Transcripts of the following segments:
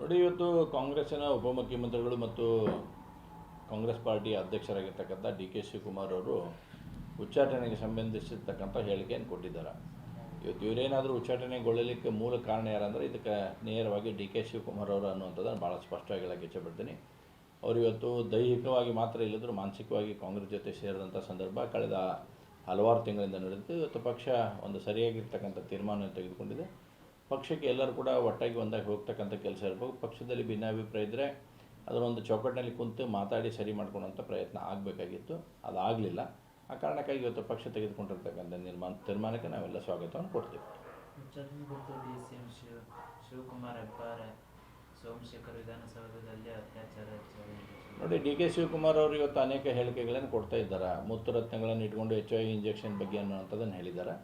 ನೋಡಿ, ಇವತ್ತು ಕಾಂಗ್ರೆಸ್ಸಿನ ಉಪಮುಖ್ಯಮಂತ್ರಿಗಳು ಮತ್ತು ಕಾಂಗ್ರೆಸ್ ಪಾರ್ಟಿಯ ಅಧ್ಯಕ್ಷರಾಗಿರ್ತಕ್ಕಂಥ ಡಿ ಕೆ ಶಿವಕುಮಾರ್ ಅವರು ಉಚ್ಚಾಟನೆಗೆ ಸಂಬಂಧಿಸಿರ್ತಕ್ಕಂಥ ಹೇಳಿಕೆಯನ್ನು ಕೊಟ್ಟಿದ್ದಾರೆ. ಇವತ್ತು ಇವರೇನಾದರೂ ಉಚ್ಚಾಟನೆಗೊಳ್ಳಲಿಕ್ಕೆ ಮೂಲ ಕಾರಣ ಯಾರಂದರೆ ಇದಕ್ಕೆ ನೇರವಾಗಿ ಡಿ ಕೆ ಶಿವಕುಮಾರ್ ಅವರು ಅನ್ನುವಂಥದ್ದನ್ನು ಭಾಳ ಸ್ಪಷ್ಟವಾಗಿ ಹೇಳಕ್ಕೆ ಇಚ್ಛೆಪಡ್ತೀನಿ. ಅವರು ಇವತ್ತು ದೈಹಿಕವಾಗಿ ಮಾತ್ರ ಇಲ್ಲದರೂ ಮಾನಸಿಕವಾಗಿ ಕಾಂಗ್ರೆಸ್ ಜೊತೆ ಸೇರಿದಂಥ ಸಂದರ್ಭ ಕಳೆದ ಹಲವಾರು ತಿಂಗಳಿಂದ ನಡೆದಿದ್ದು. ಇವತ್ತು ಪಕ್ಷ ಒಂದು ಸರಿಯಾಗಿರ್ತಕ್ಕಂಥ ತೀರ್ಮಾನವನ್ನು ತೆಗೆದುಕೊಂಡಿದೆ. ಪಕ್ಷಕ್ಕೆ ಎಲ್ಲರೂ ಕೂಡ ಒಟ್ಟಾಗಿ ಒಂದಾಗಿ ಹೋಗ್ತಕ್ಕಂಥ ಕೆಲಸ ಇರಬೇಕು. ಪಕ್ಷದಲ್ಲಿ ಭಿನ್ನಾಭಿಪ್ರಾಯ ಇದ್ದರೆ ಅದರೊಂದು ಚೌಕಟ್ಟಿನಲ್ಲಿ ಕುಂತು ಮಾತಾಡಿ ಸರಿ ಮಾಡ್ಕೊಳ್ಳೋಂಥ ಪ್ರಯತ್ನ ಆಗಬೇಕಾಗಿತ್ತು. ಅದಾಗಲಿಲ್ಲ. ಆ ಕಾರಣಕ್ಕಾಗಿ ಇವತ್ತು ಪಕ್ಷ ತೆಗೆದುಕೊಂಡಿರ್ತಕ್ಕಂಥ ತೀರ್ಮಾನಕ್ಕೆ ನಾವೆಲ್ಲ ಸ್ವಾಗತವನ್ನು ಕೊಡ್ತೀವಿ. ಶಿವಕುಮಾರ್ ಹೆಬ್ಬಾರೆ ಸೋಮಶೇಖರ್ ವಿಧಾನಸೌಧದಲ್ಲಿ ಅತ್ಯಾಚಾರ. ನೋಡಿ, ಡಿ ಕೆ ಶಿವಕುಮಾರ್ ಅವರು ಇವತ್ತು ಅನೇಕ ಹೇಳಿಕೆಗಳನ್ನು ಕೊಡ್ತಾ ಇದ್ದಾರೆ. ಮುತ್ತು ರತ್ನಗಳನ್ನು ಇಟ್ಕೊಂಡು HIV ಇಂಜೆಕ್ಷನ್ ಬಗ್ಗೆ ಅನ್ನುವಂಥದ್ದನ್ನು ಹೇಳಿದ್ದಾರೆ.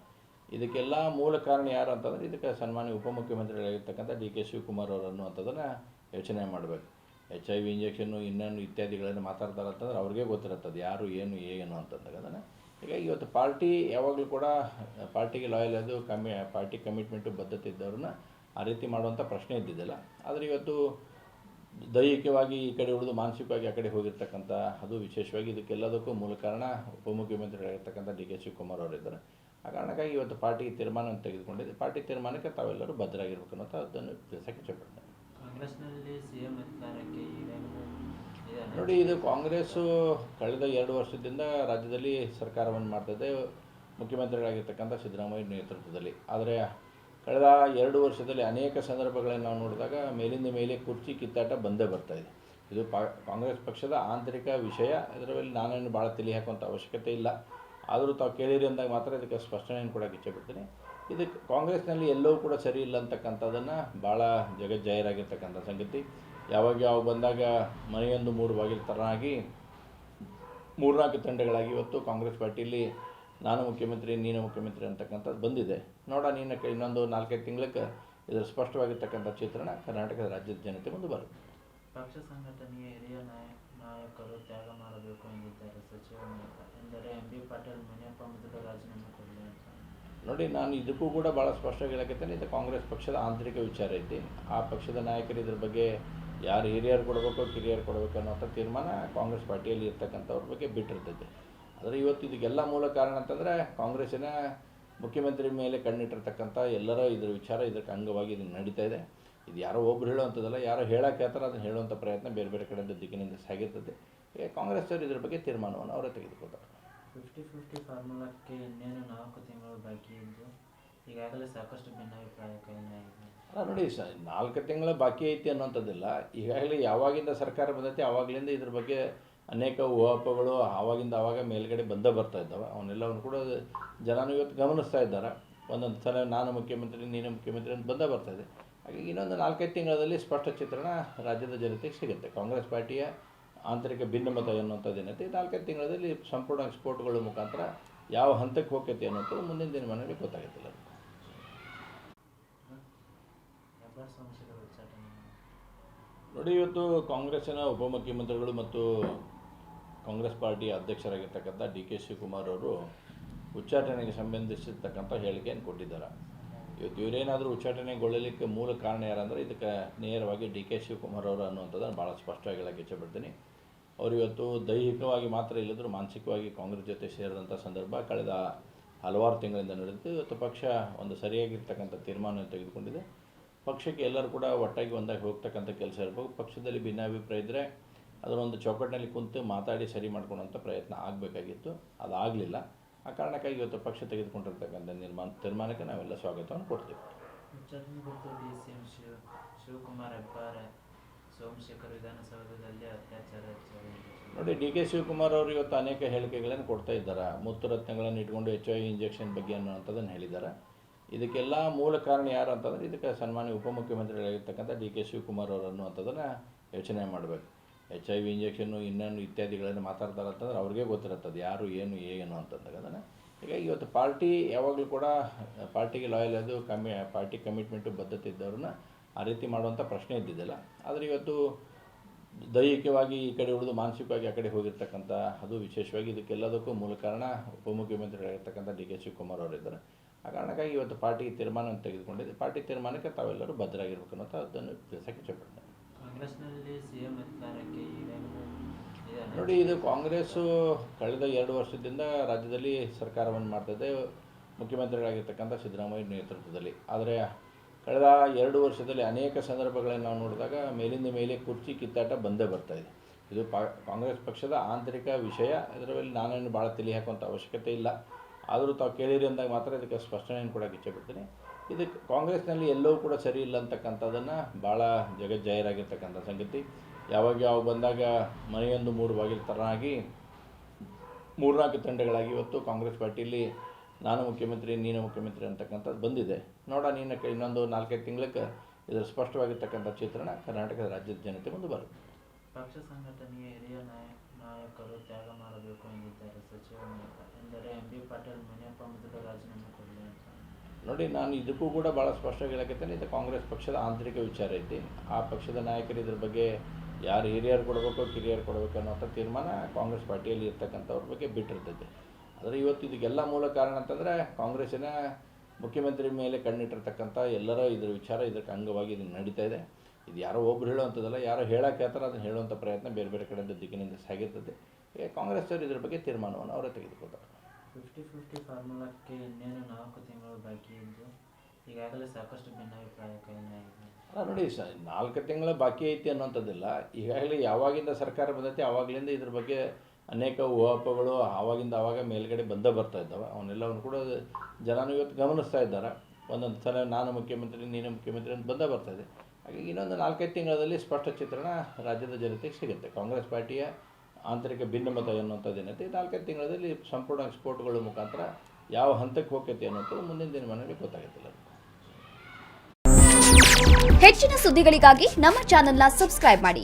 ಇದಕ್ಕೆಲ್ಲ ಮೂಲ ಕಾರಣ ಯಾರು ಅಂತಂದರೆ ಇದಕ್ಕೆ ಸನ್ಮಾನ್ಯ ಉಪಮುಖ್ಯಮಂತ್ರಿಗಳಾಗಿರ್ತಕ್ಕಂಥ ಡಿ ಕೆ ಶಿವಕುಮಾರ್ ಅವರು ಅನ್ನುವಂಥದ್ದನ್ನು ಯೋಚನೆ ಮಾಡಬೇಕು. HIV ಇಂಜೆಕ್ಷನ್ನು ಇನ್ನೇನು ಇತ್ಯಾದಿಗಳನ್ನು ಮಾತಾಡ್ತಾರೆ ಅಂತಂದ್ರೆ ಅವ್ರಿಗೆ ಗೊತ್ತಿರುತ್ತದೆ ಯಾರು ಏನು ಅಂತಂದಾಗ. ಹೀಗಾಗಿ ಇವತ್ತು ಪಾರ್ಟಿ ಯಾವಾಗಲೂ ಕೂಡ ಪಾರ್ಟಿಗೆ ಲಾಯಲ್ ಅದು ಪಾರ್ಟಿ ಕಮಿಟ್ಮೆಂಟು ಬದ್ಧತೆ ಇದ್ದವ್ರನ್ನ ಆ ರೀತಿ ಮಾಡುವಂಥ ಪ್ರಶ್ನೆ ಇದ್ದಿದ್ದಿಲ್ಲ. ಆದರೆ ಇವತ್ತು ದೈಹಿಕವಾಗಿ ಈ ಕಡೆ ಉಳಿದು ಮಾನಸಿಕವಾಗಿ ಆ ಕಡೆ ಹೋಗಿರ್ತಕ್ಕಂಥ ಅದು ವಿಶೇಷವಾಗಿ ಇದಕ್ಕೆಲ್ಲದಕ್ಕೂ ಮೂಲ ಕಾರಣ ಉಪಮುಖ್ಯಮಂತ್ರಿಗಳಾಗಿರ್ತಕ್ಕಂಥ ಡಿ ಕೆ ಶಿವಕುಮಾರ್ ಅವರಿದ್ದಾರೆ. ಆ ಕಾರಣಕ್ಕಾಗಿ ಇವತ್ತು ಪಾರ್ಟಿಗೆ ತೀರ್ಮಾನವನ್ನು ತೆಗೆದುಕೊಂಡಿದೆ. ಪಾರ್ಟಿ ತೀರ್ಮಾನಕ್ಕೆ ತಾವೆಲ್ಲರೂ ಬದ್ಧರಾಗಿರ್ಬೇಕು ಅನ್ನೋಂಥ ಅದನ್ನು ತಿಳಿಸೋಕ್ಕೆ ಇಷ್ಟಪಡ್ತೇನೆ. ಕಾಂಗ್ರೆಸ್ನಲ್ಲಿ CM ಅಧಿಕಾರಕ್ಕೆ ನೋಡಿ, ಇದು ಕಾಂಗ್ರೆಸ್ಸು ಕಳೆದ 2 ವರ್ಷದಿಂದ ರಾಜ್ಯದಲ್ಲಿ ಸರ್ಕಾರವನ್ನು ಮಾಡ್ತಿದೆ ಮುಖ್ಯಮಂತ್ರಿಗಳಾಗಿರ್ತಕ್ಕಂಥ ಸಿದ್ದರಾಮಯ್ಯ ನೇತೃತ್ವದಲ್ಲಿ. ಆದರೆ ಕಳೆದ 2 ವರ್ಷದಲ್ಲಿ ಅನೇಕ ಸಂದರ್ಭಗಳನ್ನು ನಾವು ನೋಡಿದಾಗ ಮೇಲಿಂದ ಮೇಲೆ ಕುರ್ಚಿ ಕಿತ್ತಾಟ ಬಂದೇ ಬರ್ತಾಯಿದೆ. ಇದು ಕಾಂಗ್ರೆಸ್ ಪಕ್ಷದ ಆಂತರಿಕ ವಿಷಯ. ಇದರಲ್ಲಿ ನಾನೇನು ಭಾಳ ತಲೆ ಹಾಕುವಂಥ ಅವಶ್ಯಕತೆ ಇಲ್ಲ. ಆದರೂ ತಾವು ಕೇಳಿರಿ ಅಂದಾಗ ಮಾತ್ರ ಇದಕ್ಕೆ ಸ್ಪಷ್ಟನೆಯನ್ನು ಕೊಡೋಕ್ಕೆ ಇಚ್ಛೆಪಡ್ತೀನಿ. ಇದಕ್ಕೆ ಕಾಂಗ್ರೆಸ್ನಲ್ಲಿ ಎಲ್ಲವೂ ಕೂಡ ಸರಿ ಇಲ್ಲ ಅಂತಕ್ಕಂಥದ್ದನ್ನು ಭಾಳ ಜಗಜ್ಜಾಹೀರಾಗಿರ್ತಕ್ಕಂಥ ಸಂಗತಿ. ಯಾವಾಗ ಬಂದಾಗ ಮನೆಯೊಂದು 3 ಬಾಗಿಲು ತರನಾಗಿ 3-4 ತಂಡಗಳಾಗಿ ಇವತ್ತು ಕಾಂಗ್ರೆಸ್ ಪಾರ್ಟಿಯಲ್ಲಿ ನಾನು ಮುಖ್ಯಮಂತ್ರಿ ನೀನು ಮುಖ್ಯಮಂತ್ರಿ ಅಂತಕ್ಕಂಥದ್ದು ಬಂದಿದೆ. ನೋಡೋಣ ಇನ್ನೊಂದು 4-5 ತಿಂಗಳಿಗೆ ಇದರ ಸ್ಪಷ್ಟವಾಗಿರ್ತಕ್ಕಂಥ ಚಿತ್ರಣ ಕರ್ನಾಟಕದ ರಾಜ್ಯದ ಜನತೆ ಮುಂದೆ ಬರುತ್ತೆ. ಪಕ್ಷ ಸಂಘಟನೆಗೆ ಹಿರಿಯ ನಾಯಕರು ತ್ಯಾಗ ಮಾಡಬೇಕು ಎಂದಿದ್ದಾರೆ ಸಚಿವ ಎಂದರೆ MB ಪಾಟೀಲ್. ಮುನಿಯಪ್ಪ ಮೊದಲು ರಾಜೀನಾಮೆ ಕೊಡಲಿ ಅಂತ. ನೋಡಿ, ನಾನು ಇದಕ್ಕೂ ಕೂಡ ಭಾಳ ಸ್ಪಷ್ಟವಾಗಿ ಹೇಳಕತ್ತೇನೆ. ಇದು ಕಾಂಗ್ರೆಸ್ ಪಕ್ಷದ ಆಂತರಿಕ ವಿಚಾರ ಐತಿ. ಆ ಪಕ್ಷದ ನಾಯಕರು ಇದ್ರ ಬಗ್ಗೆ ಯಾರು ಹಿರಿಯರು ಕೊಡಬೇಕು ಕಿರಿಯರು ಕೊಡಬೇಕು ಅನ್ನೋಂಥ ತೀರ್ಮಾನ ಕಾಂಗ್ರೆಸ್ ಪಾರ್ಟಿಯಲ್ಲಿ ಇರ್ತಕ್ಕಂಥವ್ರ ಬಗ್ಗೆ ಬಿಟ್ಟಿರ್ತೈತೆ. ಆದರೆ ಇವತ್ತು ಇದಕ್ಕೆಲ್ಲ ಮೂಲ ಕಾರಣ ಅಂತಂದರೆ ಕಾಂಗ್ರೆಸ್ಸಿನ ಮುಖ್ಯಮಂತ್ರಿ ಮೇಲೆ ಕಣ್ಣಿಟ್ಟಿರ್ತಕ್ಕಂಥ ಎಲ್ಲರ ಇದರ ವಿಚಾರ ಇದಕ್ಕೆ ಅಂಗವಾಗಿ ಇದು ನಡೀತಾ ಇದೆ. ಇದು ಯಾರೋ ಒಬ್ರು ಹೇಳುವಂಥದ್ದಲ್ಲ, ಯಾರೋ ಹೇಳಕ್ಕೆ ಹೇಳ್ತಾರೆ ಅದನ್ನು ಹೇಳುವಂಥ ಪ್ರಯತ್ನ ಬೇರೆ ಬೇರೆ ಕಡೆಯಿಂದ ದಿಕ್ಕಿನಿಂದ ಸಾಗಿರ್ತದೆ. ಕಾಂಗ್ರೆಸ್ ಅವರು ಇದ್ರ ಬಗ್ಗೆ ತೀರ್ಮಾನವನ್ನು ಅವರೇ ತೆಗೆದುಕೊಳ್ತಾರೆ. 50-50 ಫಾರ್ಮುಲಾಕ್ಕೆ ಇನ್ನೇನು 4 ತಿಂಗಳು ಬಾಕಿ ಇದ್ದು ಈಗಾಗಲೇ ಸಾಕಷ್ಟು ಭಿನ್ನಾಭಿಪ್ರಾಯಗಳಾಗಿದೆ. ನೋಡಿ, 4 ತಿಂಗಳ ಬಾಕಿ ಐತಿ ಅನ್ನೋಂಥದ್ದಿಲ್ಲ. ಈಗಾಗಲೇ ಯಾವಾಗಿಂದ ಸರ್ಕಾರ ಬಂದೈತಿ ಆವಾಗಲಿಂದ ಇದ್ರ ಬಗ್ಗೆ ಅನೇಕ ಊಹಾಪೋಹಗಳು ಆವಾಗ ಮೇಲ್ಗಡೆ ಬರ್ತಾ ಇದ್ದಾವೆ. ಅವನ್ನೆಲ್ಲವನ್ನು ಕೂಡ ಜನರು ಇವತ್ತು ಗಮನಿಸ್ತಾ ಇದ್ದಾರೆ. ಒಂದೊಂದು ಸಲ ನಾನು ಮುಖ್ಯಮಂತ್ರಿ ನೀನು ಮುಖ್ಯಮಂತ್ರಿ ಅಂತ ಬರ್ತಾಯಿದೆ. ಹಾಗಾಗಿ ಇನ್ನೊಂದು 4-5 ತಿಂಗಳಲ್ಲಿ ಸ್ಪಷ್ಟ ಚಿತ್ರಣ ರಾಜ್ಯದ ಜನತೆಗೆ ಸಿಗುತ್ತೆ. ಕಾಂಗ್ರೆಸ್ ಪಾರ್ಟಿಯ ಆಂತರಿಕ ಭಿನ್ನಮತ ಎನ್ನುವಂಥದ್ದು ಏನೈತೆ 4-5 ತಿಂಗಳಲ್ಲಿ ಸಂಪೂರ್ಣ ಸ್ಫೋಟಗಳ ಮುಖಾಂತರ ಯಾವ ಹಂತಕ್ಕೆ ಹೋಗ್ತೈತಿ ಅನ್ನೋಂಥದ್ದು ಮುಂದಿನ ದಿನಮಾನಗಳಿಗೆ ಗೊತ್ತಾಗುತ್ತಿಲ್ಲ. ನೋಡಿ, ಇವತ್ತು ಕಾಂಗ್ರೆಸ್ಸಿನ ಉಪಮುಖ್ಯಮಂತ್ರಿಗಳು ಮತ್ತು ಕಾಂಗ್ರೆಸ್ ಪಾರ್ಟಿಯ ಅಧ್ಯಕ್ಷರಾಗಿರ್ತಕ್ಕಂಥ ಡಿ ಕೆ ಶಿವಕುಮಾರ್ ಅವರು ಉಚ್ಚಾಟನೆಗೆ ಸಂಬಂಧಿಸಿರ್ತಕ್ಕಂಥ ಹೇಳಿಕೆಯನ್ನು ಕೊಟ್ಟಿದ್ದಾರೆ. ಇವತ್ತು ಇವರೇನಾದರೂ ಉಚ್ಚಾಟನೆಗೊಳ್ಳಲಿಕ್ಕೆ ಮೂಲ ಕಾರಣ ಯಾರಂದರೆ ಇದಕ್ಕೆ ನೇರವಾಗಿ ಡಿ ಕೆ ಶಿವಕುಮಾರ್ ಅವರು ಅನ್ನುವಂಥದ್ದನ್ನು ಭಾಳ ಸ್ಪಷ್ಟವಾಗಿ ಹೇಳಕ್ಕೆ ಇಚ್ಛೆಪಡ್ತೀನಿ. ಅವರು ಇವತ್ತು ದೈಹಿಕವಾಗಿ ಮಾತ್ರ ಇಲ್ಲದರೂ ಮಾನಸಿಕವಾಗಿ ಕಾಂಗ್ರೆಸ್ ಜೊತೆ ಸೇರಿದಂಥ ಸಂದರ್ಭ ಕಳೆದ ಹಲವಾರು ತಿಂಗಳಿಂದ ನಡೆದಿದ್ದು. ಇವತ್ತು ಪಕ್ಷ ಒಂದು ಸರಿಯಾಗಿರ್ತಕ್ಕಂಥ ತೀರ್ಮಾನವನ್ನು ತೆಗೆದುಕೊಂಡಿದೆ. ಪಕ್ಷಕ್ಕೆ ಎಲ್ಲರೂ ಕೂಡ ಒಟ್ಟಾಗಿ ಒಂದಾಗಿ ಹೋಗ್ತಕ್ಕಂಥ ಕೆಲಸ ಇರಬೇಕು. ಪಕ್ಷದಲ್ಲಿ ಭಿನ್ನಾಭಿಪ್ರಾಯ ಇದ್ದರೆ ಅದರೊಂದು ಚೌಕಟ್ಟಿನಲ್ಲಿ ಕುಂತು ಮಾತಾಡಿ ಸರಿ ಮಾಡ್ಕೊಳ್ಳೋಂಥ ಪ್ರಯತ್ನ ಆಗಬೇಕಾಗಿತ್ತು. ಅದಾಗಲಿಲ್ಲ. ಆ ಕಾರಣಕ್ಕಾಗಿ ಇವತ್ತು ಪಕ್ಷ ತೆಗೆದುಕೊಂಡಿರ್ತಕ್ಕಂಥ ತೀರ್ಮಾನಕ್ಕೆ ನಾವೆಲ್ಲ ಸ್ವಾಗತವನ್ನು ಕೊಡ್ತೀವಿ. DCM ಶಿವಕುಮಾರ್ ಹೆಬ್ಬಾರೆ ಸೋಮಶೇಖರ್ ವಿಧಾನಸೌಧದಲ್ಲಿ ಅತ್ಯಾಚಾರ. ನೋಡಿ, ಡಿ ಕೆ ಶಿವಕುಮಾರ್ ಅವರು ಇವತ್ತು ಅನೇಕ ಹೇಳಿಕೆಗಳನ್ನು ಕೊಡ್ತಾ ಇದ್ದಾರೆ. ಮುತ್ತು ರತ್ನಗಳನ್ನು ಇಟ್ಕೊಂಡು HIV ಇಂಜೆಕ್ಷನ್ ಬಗ್ಗೆ ಅನ್ನುವಂಥದ್ದನ್ನು ಹೇಳಿದ್ದಾರೆ. ಇದಕ್ಕೆಲ್ಲ ಮೂಲ ಕಾರಣ ಯಾರು ಅಂತಂದರೆ ಇದಕ್ಕೆ ಸನ್ಮಾನ್ಯ ಉಪಮುಖ್ಯಮಂತ್ರಿಗಳಾಗಿರ್ತಕ್ಕಂಥ ಡಿ ಕೆ ಶಿವಕುಮಾರ್ ಅವರು ಅನ್ನುವಂಥದ್ದನ್ನು ಯೋಚನೆ ಮಾಡಬೇಕು. HIV ಇಂಜೆಕ್ಷನ್ನು ಇನ್ನೇನು ಇತ್ಯಾದಿಗಳನ್ನು ಮಾತಾಡ್ತಾರೆ ಅಂತಂದ್ರೆ ಅವ್ರಿಗೆ ಗೊತ್ತಿರುತ್ತದೆ ಯಾರು ಏನು ಅಂತಂದಾಗ. ಹೀಗಾಗಿ ಇವತ್ತು ಪಾರ್ಟಿ ಯಾವಾಗಲೂ ಕೂಡ ಪಾರ್ಟಿಗೆ ಲಾಯಲ್ ಅದು ಪಾರ್ಟಿ ಕಮಿಟ್ಮೆಂಟು ಬದ್ಧತೆ ಇದ್ದವ್ರನ್ನ ಆ ರೀತಿ ಮಾಡುವಂಥ ಪ್ರಶ್ನೆ ಇದ್ದಿದ್ದಿಲ್ಲ. ಆದರೆ ಇವತ್ತು ದೈಹಿಕವಾಗಿ ಈ ಕಡೆ ಉಳಿದು ಮಾನಸಿಕವಾಗಿ ಆ ಕಡೆ ಹೋಗಿರ್ತಕ್ಕಂಥ ಅದು ವಿಶೇಷವಾಗಿ ಇದಕ್ಕೆಲ್ಲದಕ್ಕೂ ಮೂಲ ಕಾರಣ ಉಪಮುಖ್ಯಮಂತ್ರಿಗಳಾಗಿರ್ತಕ್ಕಂಥ ಡಿ ಕೆ ಶಿವಕುಮಾರ್ ಅವರಿದ್ದಾರೆ. ಆ ಆ ಕಾರಣಕ್ಕಾಗಿ ಇವತ್ತು ಪಾರ್ಟಿ ತೀರ್ಮಾನವನ್ನು ತೆಗೆದುಕೊಂಡಿದೆ. ಪಾರ್ಟಿ ತೀರ್ಮಾನಕ್ಕೆ ತಾವೆಲ್ಲರೂ ಬದ್ಧರಾಗಿರ್ಬೇಕು ಅನ್ನೋದು ಅದನ್ನು ತಿಳಿಸೋಕ್ಕೆ ಇಷ್ಟಪಡ್ತೇನೆ. ಕಾಂಗ್ರೆಸ್ನಲ್ಲಿ ಸಿಎಂ ಅಧಿಕಾರಕ್ಕೆ ಈಗಾಗಲೇ ನೋಡಿ, ಇದು ಕಾಂಗ್ರೆಸ್ಸು ಕಳೆದ 2 ವರ್ಷದಿಂದ ರಾಜ್ಯದಲ್ಲಿ ಸರ್ಕಾರವನ್ನು ಮಾಡ್ತಿದೆ, ಮುಖ್ಯಮಂತ್ರಿಗಳಾಗಿರ್ತಕ್ಕಂಥ ಸಿದ್ದರಾಮಯ್ಯ ನೇತೃತ್ವದಲ್ಲಿ. ಆದರೆ ಕಳೆದ 2 ವರ್ಷದಲ್ಲಿ ಅನೇಕ ಸಂದರ್ಭಗಳನ್ನು ನಾವು ನೋಡಿದಾಗ ಮೇಲಿಂದ ಮೇಲೆ ಕುರ್ಚಿ ಕಿತ್ತಾಟ ಬಂದೇ ಬರ್ತಾಯಿದೆ. ಇದು ಕಾಂಗ್ರೆಸ್ ಪಕ್ಷದ ಆಂತರಿಕ ವಿಷಯ. ಇದರಲ್ಲಿ ನಾನೇನು ಭಾಳ ತಲೆ ಹಾಕುವಂಥ ಅವಶ್ಯಕತೆ ಇಲ್ಲ. ಆದರೂ ತಾವು ಕೇಳಿರಿ ಅಂದಾಗ ಮಾತ್ರ ಇದಕ್ಕೆ ಸ್ಪಷ್ಟನೆಯನ್ನು ಕೊಡೋಕ್ಕೆ ಇಚ್ಛೆಪಡ್ತೀನಿ. ಇದಕ್ಕೆ ಕಾಂಗ್ರೆಸ್ನಲ್ಲಿ ಎಲ್ಲವೂ ಕೂಡ ಸರಿ ಇಲ್ಲ ಅಂತಕ್ಕಂಥದ್ದನ್ನು ಭಾಳ ಜಗಜ್ಜಾಹೀರಾಗಿರ್ತಕ್ಕಂಥ ಸಂಗತಿ. ಯಾವಾಗ ಬಂದಾಗ ಮನೆಯೊಂದು 3 ಬಾಗಿಲು ತರನಾಗಿ 3-4 ತಂಡಗಳಾಗಿ ಇವತ್ತು ಕಾಂಗ್ರೆಸ್ ಪಾರ್ಟಿಯಲ್ಲಿ ನಾನು ಮುಖ್ಯಮಂತ್ರಿ, ನೀನು ಮುಖ್ಯಮಂತ್ರಿ ಅಂತಕ್ಕಂಥದ್ದು ಬಂದಿದೆ. ನೋಡೋಣ ಇನ್ನೊಂದು 4-5 ತಿಂಗಳಿಗೆ ಇದರ ಸ್ಪಷ್ಟವಾಗಿರ್ತಕ್ಕಂಥ ಚಿತ್ರಣ ಕರ್ನಾಟಕದ ರಾಜ್ಯದ ಜನತೆ ಮುಂದೆ ಬರುತ್ತೆ. ಪಕ್ಷ ಸಂಘಟನೆಯ ಹಿರಿಯ ನಾಯಕರು ತ್ಯಾಗ ಮಾಡಬೇಕು ಎಂದಿದ್ದಾರೆ ಸಚಿವ ನಾಯಕ. ಎಂದರೆ MB ಪಾಟೀಲ್ ಮುನಿಯಪ್ಪ ಮೊದಲು ರಾಜೀನಾಮೆ ಕೊಡಲಿ ಅಂತ. ನೋಡಿ, ನಾನು ಇದಕ್ಕೂ ಕೂಡ ಭಾಳ ಸ್ಪಷ್ಟವಾಗಿ ಹೇಳಕತ್ತೇನೆ. ಇದು ಕಾಂಗ್ರೆಸ್ ಪಕ್ಷದ ಆಂತರಿಕ ವಿಚಾರ ಐತಿ. ಆ ಪಕ್ಷದ ನಾಯಕರು ಇದ್ರ ಬಗ್ಗೆ ಯಾರು ಹಿರಿಯರು ಕೊಡಬೇಕು, ಕಿರಿಯರು ಕೊಡಬೇಕು ಅನ್ನೋಂಥ ತೀರ್ಮಾನ ಕಾಂಗ್ರೆಸ್ ಪಾರ್ಟಿಯಲ್ಲಿ ಇರ್ತಕ್ಕಂಥವ್ರ ಬಗ್ಗೆ ಬಿಟ್ಟಿರ್ತೈತೆ. ಆದರೆ ಇವತ್ತು ಇದಕ್ಕೆಲ್ಲ ಮೂಲ ಕಾರಣ ಅಂತಂದರೆ ಕಾಂಗ್ರೆಸ್ಸಿನ ಮುಖ್ಯಮಂತ್ರಿ ಮೇಲೆ ಕಣ್ಣಿಟ್ಟಿರ್ತಕ್ಕಂಥ ಎಲ್ಲರ ಇದ್ರ ವಿಚಾರ ಇದಕ್ಕೆ ಅಂಗವಾಗಿ ಇದು ನಡೀತಾ ಇದೆ. ಇದು ಯಾರೋ ಒಬ್ರು ಹೇಳುವಂಥದ್ದಲ್ಲ, ಯಾರೋ ಹೇಳಕ್ಕೆ ಹೇಳ್ತಾರೆ, ಅದನ್ನು ಹೇಳುವಂಥ ಪ್ರಯತ್ನ ಬೇರೆ ಬೇರೆ ಕಡೆಯಿಂದ ದಿಕ್ಕಿನಿಂದ ಸಾಗಿರ್ತದೆ. ಕಾಂಗ್ರೆಸ್ ಅವರು ಇದ್ರ ಬಗ್ಗೆ ತೀರ್ಮಾನವನ್ನು ಅವರೇ ತೆಗೆದುಕೊಳ್ತಾರೆ. 50-50 ಫಾರ್ಮುಲಾಕ್ಕೆ ಇನ್ನೇನು 4 ತಿಂಗಳು ಬಾಕಿ ಇದ್ದು ಈಗಾಗಲೇ ಸಾಕಷ್ಟು ಭಿನ್ನಾಭಿಪ್ರಾಯ ಕೈಲಾಗಿದೆ. ನೋಡಿ, 4 ತಿಂಗಳ ಬಾಕಿ ಐತಿ ಅನ್ನೋಂಥದ್ದಿಲ್ಲ. ಈಗಾಗಲೇ ಯಾವಾಗಿಂದ ಸರ್ಕಾರ ಬಂದೈತಿ ಆವಾಗಲಿಂದ ಇದ್ರ ಬಗ್ಗೆ ಅನೇಕ ಊಹಾಪೋಹಗಳು ಆವಾಗ ಮೇಲ್ಗಡೆ ಬರ್ತಾ ಇದ್ದಾವೆ. ಅವನ್ನೆಲ್ಲವನ್ನು ಕೂಡ ಜನರು ಇವತ್ತು ಗಮನಿಸ್ತಾ ಇದ್ದಾರೆ. ಒಂದೊಂದು ಸಲ ನಾನು ಮುಖ್ಯಮಂತ್ರಿ, ನೀನು ಮುಖ್ಯಮಂತ್ರಿ ಅಂತ ಬರ್ತಾ ಇದೆ. ಹಾಗಾಗಿ ಇನ್ನೊಂದು 4-5 ತಿಂಗಳಲ್ಲಿ ಸ್ಪಷ್ಟ ಚಿತ್ರಣ ರಾಜ್ಯದ ಜನತೆಗೆ ಸಿಗುತ್ತೆ. ಕಾಂಗ್ರೆಸ್ ಪಾರ್ಟಿಯ ಆಂತರಿಕ ಭಿನ್ನಮತ ಎನ್ನುವಂಥದ್ದು ಏನೈತೆ 4-5 ತಿಂಗಳಲ್ಲಿ ಸಂಪೂರ್ಣ ಸ್ಫೋಟಗಳ ಮುಖಾಂತರ ಯಾವ ಹಂತಕ್ಕೆ ಹೋಗ್ತೈತಿ ಅನ್ನೋಂಥದ್ದು ಮುಂದಿನ ದಿನಮಾನಗಳಿಗೆ ಗೊತ್ತಾಗುತ್ತಿಲ್ಲ. ಹೆಚ್ಚಿನ ಸುದ್ದಿಗಳಿಗಾಗಿ ನಮ್ಮ ಚಾನೆಲ್ನ ಸಬ್ಸ್ಕ್ರೈಬ್ ಮಾಡಿ,